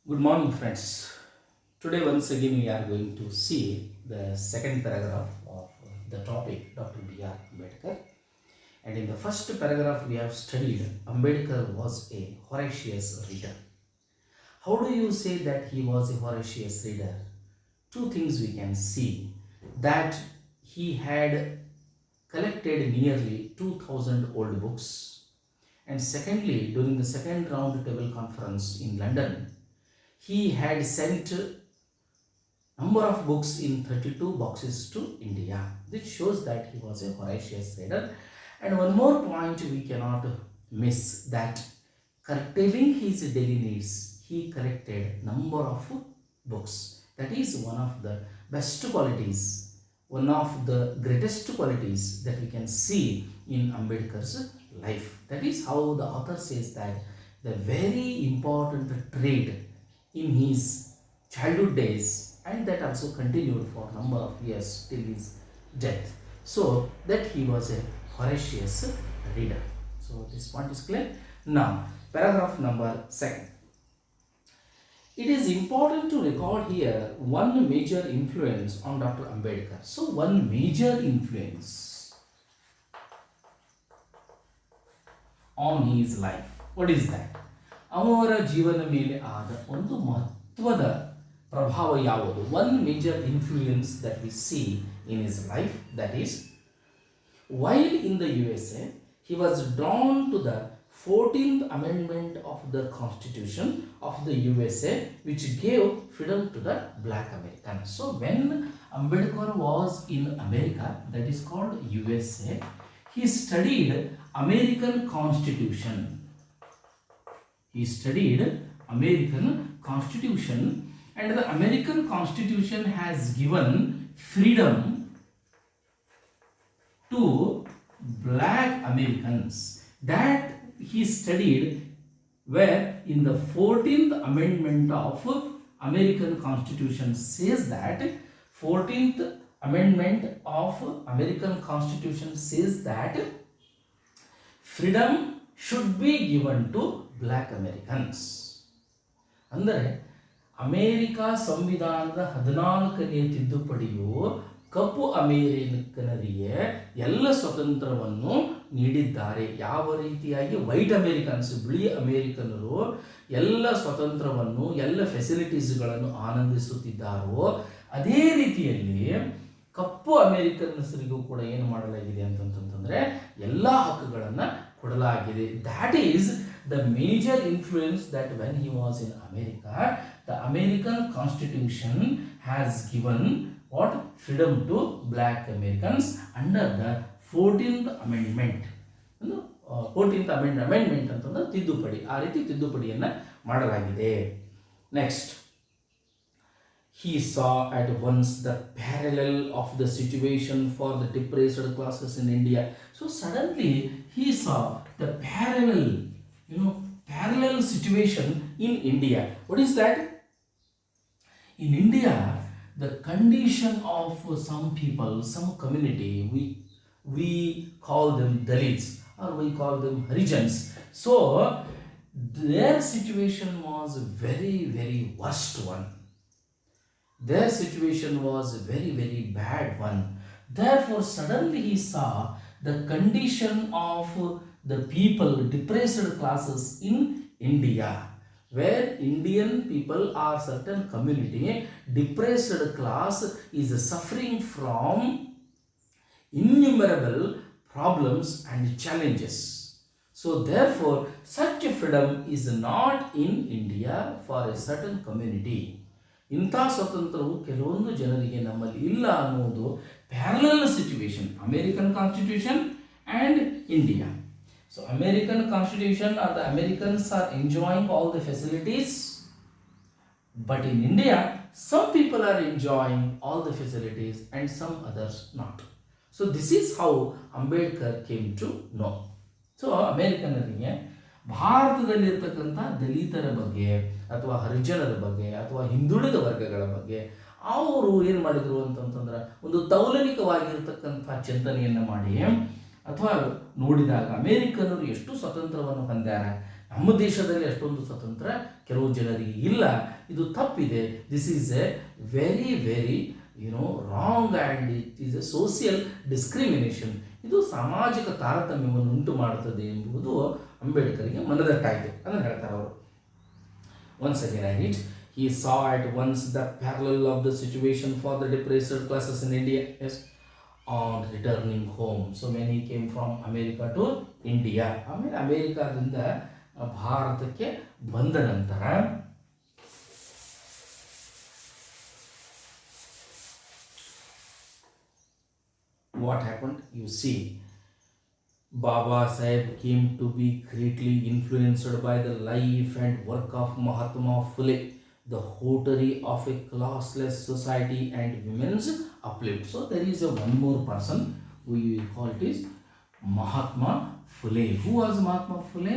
Good morning, friends. Today, once again, we are going to see the second paragraph of the topic Dr. B R Ambedkar. And in the first paragraph, we have studied Ambedkar was a voracious reader. How do you say that he was a voracious reader? Two things we can see that he had collected nearly 2000 old books. And secondly, during the second round table conference in London, he had sent number of books in 32 boxes to India. This shows that he was a voracious reader. And one more point we cannot miss, that curtailing his daily needs, he collected number of books. That is one of the best qualities, one of the greatest qualities that we can see in Ambedkar's life. That is how the author says that the very important trait in his childhood days, and that also continued for a number of years till his death, so that he was a voracious reader. So this point is clear. Now paragraph number 2. It is important to recall here one major influence on Dr. Ambedkar. So one major influence on his life, what is that? ಅವರ ಜೀವನ ಮೇಲೆ ಆದ ಒಂದು ಮಹತ್ವದ ಪ್ರಭಾವ ಯಾವುದು? One major influence that we C in his life, that is while in the USA he was drawn to the 14th amendment of the constitution of the USA, which gave freedom to the black Americans. So when Ambedkar was in America, that is called USA, he studied American constitution. He studied American constitution, and the American constitution has given freedom to black Americans. That he studied where in the 14th amendment of American constitution says that 14th amendment of American constitution says that freedom should be given to black Americans. ಅಂದರೆ America ಸಂವಿಧಾನದ 14ನೇ ತಿದ್ದುಪಡಿಯು ಕಪ್ಪು ಅಮೇರಿಕನರಿಗೆ ಎಲ್ಲ ಸ್ವತಂತ್ರವನ್ನು ನೀಡಿದ್ದಾರೆ. ಯಾವ ರೀತಿಯಾಗಿ white Americans, ಬಿಳಿ ಅಮೇರಿಕನರು ಎಲ್ಲ ಸ್ವತಂತ್ರವನ್ನು, ಎಲ್ಲ ಫೆಸಿಲಿಟೀಸ್ಗಳನ್ನು ಆನಂದಿಸುತ್ತಿದ್ದಾರೋ, ಅದೇ ರೀತಿಯಲ್ಲಿ ಕಪ್ಪು ಅಮೇರಿಕನ್ಸರಿಗೂ ಕೂಡ ಏನು ಮಾಡಲಾಗಿದೆ ಅಂತಂತಂದರೆ ಎಲ್ಲ ಹಕ್ಕುಗಳನ್ನು ಕೊಡಲಾಗಿದೆ. That is the major influence that when he was in America, the American constitution has given what? Freedom to black Americans under the 14th amendment. 14th amendment ಅಂತಂದ್ರೆ ತಿದ್ದುಪಡಿ, ಆ ರೀತಿ ತಿದ್ದುಪಡಿಯನ್ನು ಮಾಡಲಾಗಿದೆ. Next, he saw at once the parallel of the situation for the depressed classes in India. So suddenly he saw the parallel situation in India. What is that? In India, the condition of some people, some community, we call them Dalits or we call them Harijans. So their situation was very, very worst one. Their situation was very, very bad one. Therefore, suddenly he saw the condition of the people, depressed classes in India, where Indian people are certain community, depressed class is suffering from innumerable problems and challenges. So therefore, such freedom is not in India for a certain community. ಇಂಥ ಸ್ವತಂತ್ರವು ಕೆಲವೊಂದು ಜನರಿಗೆ ನಮ್ಮಲ್ಲಿ ಇಲ್ಲ ಅನ್ನೋದು parallel situation, American constitution and India. So American constitution or the Americans are enjoying all the facilities, but in India some people are enjoying all the facilities and some others not. So this is how Ambedkar came to know. So ಅಮೇರಿಕನರಿಗೆ ಭಾರತದಲ್ಲಿರ್ತಕ್ಕಂಥ ದಲಿತರ ಬಗ್ಗೆ ಅಥವಾ ಹರಿಜನರ ಬಗ್ಗೆ ಅಥವಾ ಹಿಂದುಳಿದ ವರ್ಗಗಳ ಬಗ್ಗೆ ಅವರು ಏನು ಮಾಡಿದರು ಅಂತಂತಂದ್ರೆ ಒಂದು ತೌಲನಿಕವಾಗಿರ್ತಕ್ಕಂಥ ಚಿಂತನೆಯನ್ನು ಮಾಡಿ ಅಥವಾ ನೋಡಿದಾಗ ಅಮೇರಿಕನ್ನರು ಎಷ್ಟು ಸ್ವತಂತ್ರವನ್ನು ಹೊಂದ್ಯಾರ, ನಮ್ಮ ದೇಶದಲ್ಲಿ ಅಷ್ಟೊಂದು ಸ್ವತಂತ್ರ ಕೆಲವು ಜನರಿಗೆ ಇಲ್ಲ, ಇದು ತಪ್ಪಿದೆ. This is A very very wrong and it is A social discrimination. ಇದು ಸಾಮಾಜಿಕ ತಾರತಮ್ಯವನ್ನು ಉಂಟು ಮಾಡುತ್ತದೆ ಎಂಬುದು ಅಂಬೇಡ್ಕರ್ಗೆ ಮನದಟ್ಟಾಯಿತು ಅಂತ ಹೇಳ್ತಾರೆ ಅವರು. Once again I read, he saw at once the parallel of the situation for the depressed classes in India. Yes, on returning home. So many came from America to India. ಆಮೇಲೆ ಅಮೇರಿಕಾದಿಂದ ಭಾರತಕ್ಕೆ ಬಂದ ನಂತರ what happened? You see, Baba Sahib came to be greatly influenced by the life and work of Mahatma Phule, the votary of a classless society and women's uplift. So there is one more person who we call it is Mahatma Phule. Who was Mahatma Phule?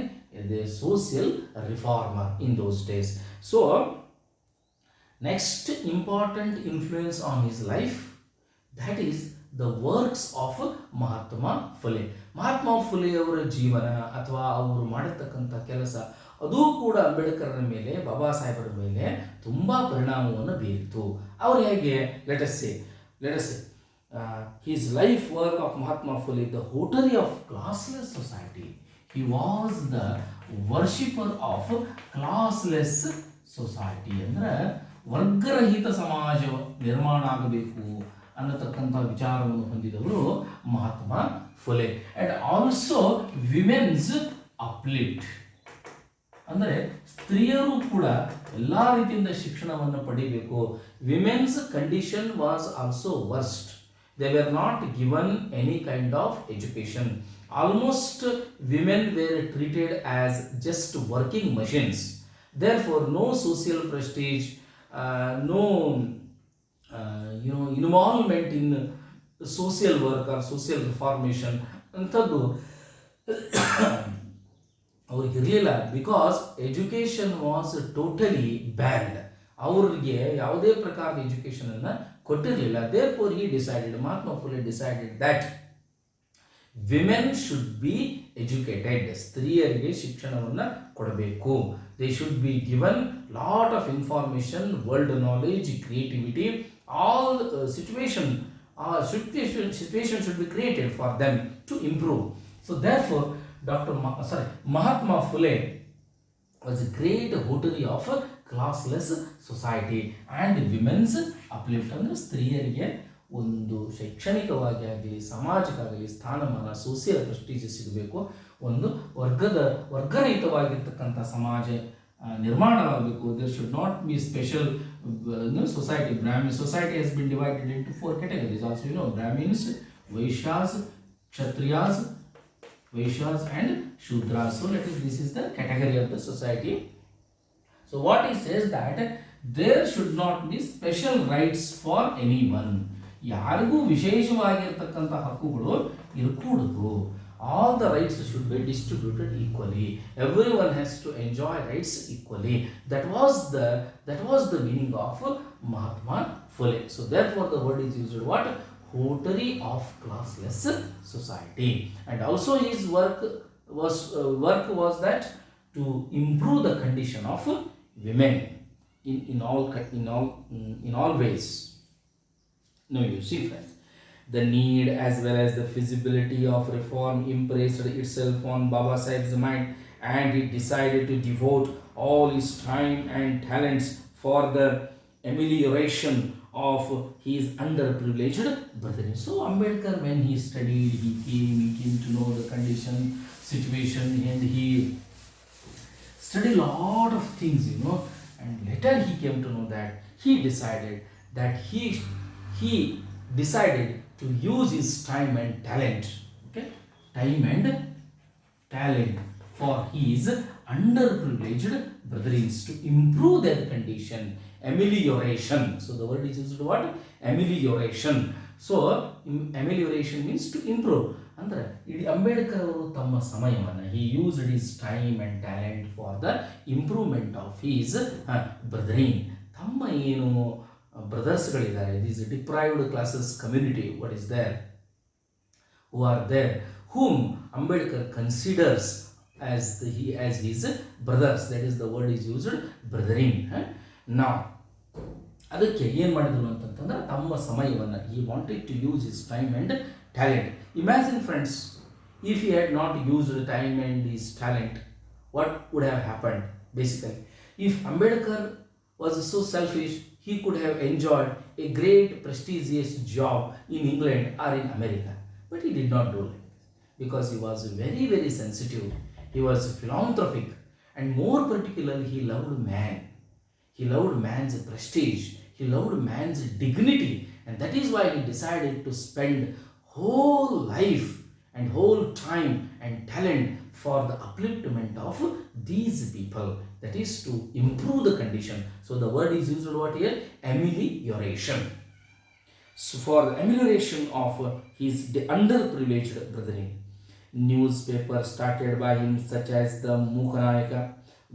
The social reformer in those days. So next important influence on his life, that is the works of Mahatma Phule. Mahatma Phule ಅವರ ಜೀವನ ಅಥವಾ ಅವರು ಮಾಡಿರ್ತಕ್ಕಂಥ ಕೆಲಸ ಅದು ಕೂಡ ಅಂಬೇಡ್ಕರ್ನ ಮೇಲೆ, ಬಾಬಾ ಸಾಹೇಬರ ಮೇಲೆ ತುಂಬ ಪರಿಣಾಮವನ್ನು ಬೀರಿತು. ಅವರು ಹೇಗೆ? Let us say his life work of Mahatma Phule, the votary of classless society. He was the worshipper of classless society. ಅಂದರೆ ವರ್ಗರಹಿತ ಸಮಾಜ ನಿರ್ಮಾಣ ಆಗಬೇಕು ಅನ್ನತಕ್ಕಂಥ ವಿಚಾರವನ್ನು ಹೊಂದಿದವರು Mahatma Phule. And also women's uplift, ಅಂದರೆ ಸ್ತ್ರೀಯರು ಕೂಡ ಎಲ್ಲ ರೀತಿಯಿಂದ ಶಿಕ್ಷಣವನ್ನು ಪಡಿಬೇಕು. Women's condition was also worst. They were not given any kind of education. Almost women were treated as just working machines. Therefore no social prestige, no involvement in social work or social reformation ಅಂಥದ್ದು ಅವ್ರಿಗೆ ಇರಲಿಲ್ಲ. Because education was totally banned. ಅವ್ರಿಗೆ ಯಾವುದೇ ಪ್ರಕಾರದ ಎಜುಕೇಷನನ್ನು ಕೊಟ್ಟಿರಲಿಲ್ಲ. Therefore he decided, Mahatma Phule decided that women should be educated. ಸ್ತ್ರೀಯರಿಗೆ ಶಿಕ್ಷಣವನ್ನು ಕೊಡಬೇಕು. They should be given lot of information, world knowledge, creativity. All situation should be created for them to improve. So therefore Mahatma Phule was a great votary of classless society and women's uplift. ಅಂದರೆ ಸ್ತ್ರೀಯರಿಗೆ ಒಂದು ಶೈಕ್ಷಣಿಕವಾಗಿ ಆಗಲಿ, ಸಮಾಜಕ್ಕಾಗಲಿ ಸ್ಥಾನಮಾನ, social Prestige ಸಿಗಬೇಕು. ಒಂದು ವರ್ಗರಹಿತವಾಗಿರ್ತಕ್ಕಂಥ ಸಮಾಜ ನಿರ್ಮಾಣವಾಗಬೇಕು. There should not be special society. Brahmin society has been divided into 4 categories. Also, Brahmins, Vaishyas, Kshatriyas, and Shudras. So this is the category of the society. So what he says that there should not be special rights for anyone. ಯಾರಿಗೂ ವಿಶೇಷವಾಗಿರ್ತಕ್ಕಂಥ ಹಕ್ಕುಗಳು ಇರಕೂಡದು. All the rights should be distributed equally. Everyone has to enjoy rights equally. That was the meaning of Mahatma Phule. So therefore the word is used what? Votary of classless society. And also his work was that to improve the condition of women in all ways. Now you see, friends, the need as well as the feasibility of reform impressed itself on Baba Sahib's mind, and he decided to devote all his time and talents for the amelioration of his underprivileged brethren. So Ambedkar, when he studied, he came to know the condition, situation, and he studied a lot of things, and later he came to know that he decided to use his time and talent, for his underprivileged brethren to improve their condition. Amelioration. So the word is used what? Amelioration. So amelioration means to improve. ಅಂದರೆ ಇಡೀ ಅಂಬೇಡ್ಕರ್ ಅವರು ತಮ್ಮ ಸಮಯವನ್ನು he used his time and talent for the improvement of his brethren. ತಮ್ಮ ಏನು ಬ್ರದರ್ಸ್ಗಳಿದ್ದಾರೆ, these deprived classes community, what is there, who are there, whom Ambedkar considers as his brothers. That is the word is used, brethren. Now ಅದಕ್ಕೆ ಏನು ಮಾಡಿದ್ರು ಅಂತಂತಂದ್ರೆ ತಮ್ಮ ಸಮಯವನ್ನು he wanted to use his time and talent. Imagine friends, if he had not used time and his talent, what would have happened? Basically, if Ambedkar was so selfish, he could have enjoyed a great prestigious job in England or in America, but he did not do it because he was very very sensitive. He was philanthropic, and more particularly he loved man. He loved man's prestige. He loved man's dignity, and that is why he decided to spend whole life and whole time and talent for the upliftment of these people. That is to improve the condition. So the word is used what here? Amelioration. So for the amelioration of his underprivileged brethren, newspapers started by him such as the Mukanayaka,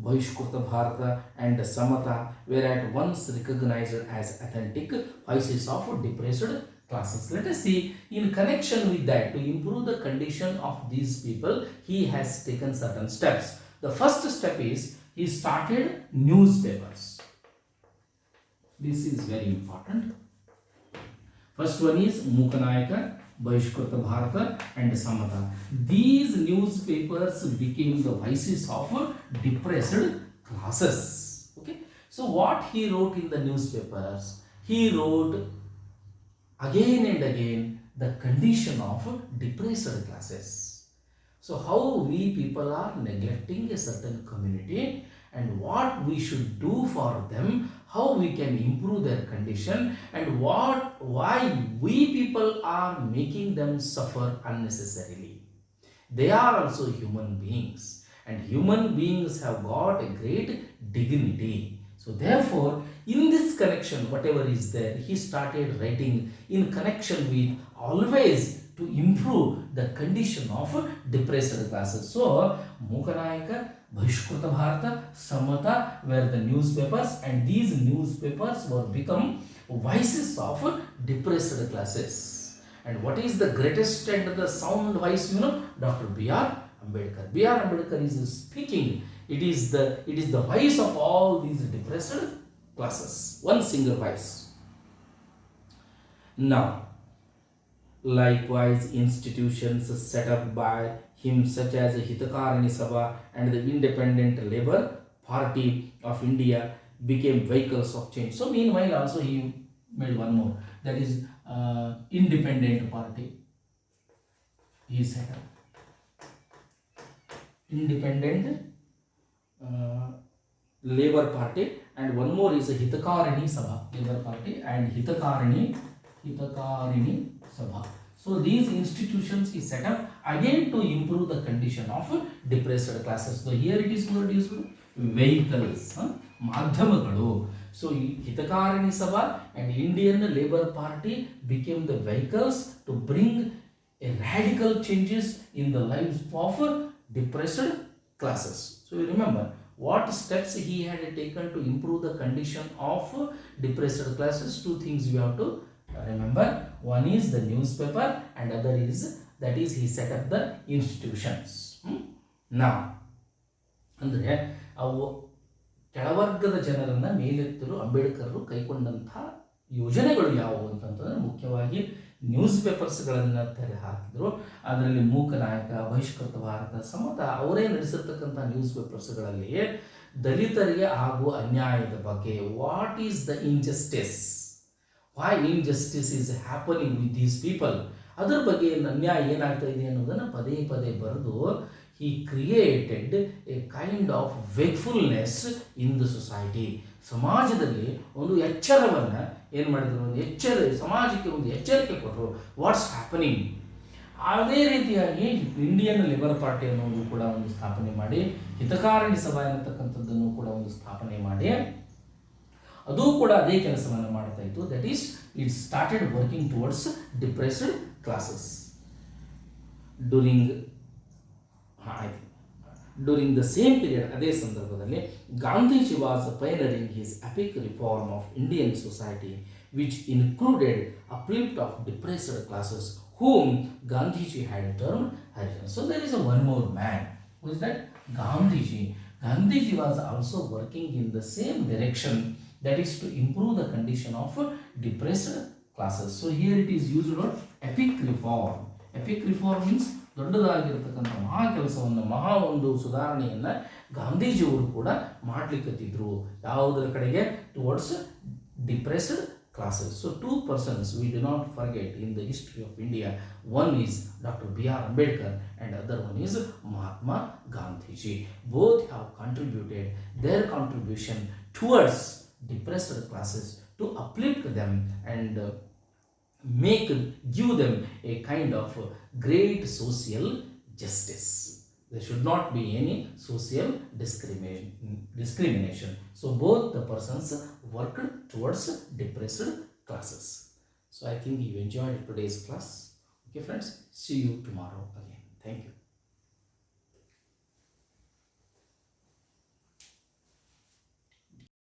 Bhishkurta Bharata and Samata were at once recognized as authentic voices of depressed classes. Let us see, in connection with that, to improve the condition of these people, he has taken certain steps. The first step is he started newspapers. This is very important. First one is Mukanayaka, Bhishkurta Bharata and Samata. These newspapers became the voices of depressed classes. Okay. So what he wrote in the newspapers? He wrote again and again the condition of depressed classes. So how we people are neglecting a certain community and what we should do for them, how we can improve their condition, and why we people are making them suffer unnecessarily. They are also human beings, and human beings have got a great dignity. So therefore, in this connection, whatever is there, he started writing in connection with always to improve the condition of depressed classes. So Mukanayaka, Bhishkurta Bharata, Samata were the newspapers, and these newspapers were become voices of depressed classes. And what is the greatest and the sound voice? Dr. B R Ambedkar. B R Ambedkar is speaking. It is the voice of all these depressed classes. One single voice. Now, likewise, institutions set up by him such as Hitakarani Sabha and the Independent Labour Party of India became vehicles of change. So meanwhile also he made one more, that is Independent Party. He set up Independent Labour Party, and one more is Hitakarani Sabha, Labour Party, and Hitakarani Sabha. So these institutions he set up again to improve the condition of depressed classes. So here it is used vehicles, madhyamagalu. So Hitakarani Sabha and Indian Labour Party became the vehicles to bring a radical changes in the lives of depressed classes. So you remember what steps he had taken to improve the condition of depressed classes. Two things you have to remember. One is the newspaper, and other is he set up the institutions. Now, ಅಂದರೆ ಅವು ಕೆಳವರ್ಗದ ಜನರನ್ನ ಮೇಲೆತ್ತಲು ಅಂಬೇಡ್ಕರ್ ಕೈಗೊಂಡಂಥ ಯೋಜನೆಗಳು ಯಾವುವು ಅಂತಂತಂದ್ರೆ ಮುಖ್ಯವಾಗಿ news ಪೇಪರ್ಸ್ಗಳನ್ನು ತೆರೆ ಹಾಕಿದ್ರು. ಅದರಲ್ಲಿ ಮೂಕನಾಯಕ, ಬಹಿಷ್ಕೃತ ಭಾರತ, ಸಮತ ಅವರೇ ನಡೆಸಿರ್ತಕ್ಕಂಥ ನ್ಯೂಸ್ ಪೇಪರ್ಸ್ಗಳಲ್ಲಿ ದಲಿತರಿಗೆ ಆಗುವ ಅನ್ಯಾಯದ ಬಗ್ಗೆ, what is the injustice, why injustice is happening with these people, ಅದರ ಬಗ್ಗೆ ಅನ್ಯಾಯ ಏನಾಗ್ತಾ ಇದೆ ಅನ್ನೋದನ್ನು ಪದೇ ಪದೇ ಬರೆದು he created a kind of wakefulness in the society. ಸಮಾಜದಲ್ಲಿ ಒಂದು ಎಚ್ಚರವನ್ನು ಏನು ಮಾಡಿದ್ರು, ಸಮಾಜಕ್ಕೆ ಒಂದು ಎಚ್ಚರಿಕೆ ಕೊಟ್ಟರು, ವಾಟ್ಸ್ ಹ್ಯಾಪನಿಂಗ್. ಅದೇ ರೀತಿಯಾಗಿ ಇಂಡಿಯನ್ ಲೇಬರ್ ಪಾರ್ಟಿ ಅನ್ನೋದು ಕೂಡ ಒಂದು ಸ್ಥಾಪನೆ ಮಾಡಿ, ಹಿತಕಾರಣಿ ಸಭಾ ಎನ್ನತಕ್ಕಂಥದ್ದನ್ನು ಕೂಡ ಒಂದು ಸ್ಥಾಪನೆ ಮಾಡಿ, ಅದು ಕೂಡ ಅದೇ ಕೆಲಸವನ್ನು ಮಾಡ್ತಾ ಇತ್ತು. That is it started working towards depressed classes. During the same period, ಅದೇ ಸಂದರ್ಭದಲ್ಲಿ Gandhiji was pioneering his epic reform of Indian society which included uplift of depressed classes whom Gandhiji had termed Harijan. So there is one more man. Who is that? Gandhiji was also working in the same direction, that is to improve the condition of depressed classes. So here it is used on epic reform. Epic reform means ದೊಡ್ಡದಾಗಿರ್ತಕ್ಕಂಥ ಮಹಾ ಕೆಲಸವನ್ನು ಮಹಾ ಒಂದು ಸುಧಾರಣೆಯನ್ನು ಗಾಂಧೀಜಿಯವರು ಕೂಡ ಮಾಡಲಿಕ್ಕತ್ತಿದ್ರು. ಯಾವುದರ ಕಡೆಗೆ? Towards depressed classes. So two persons we do not forget in the history of India. One is Dr. B R Ambedkar and other one is Mahatma Gandhiji. Both have contributed their contribution towards depressed classes to uplift them and give them a kind of great social justice. There should not be any social discrimination. So both the persons worked towards depressed classes. So I think you enjoyed today's class. Okay friends, see you tomorrow again. Thank you.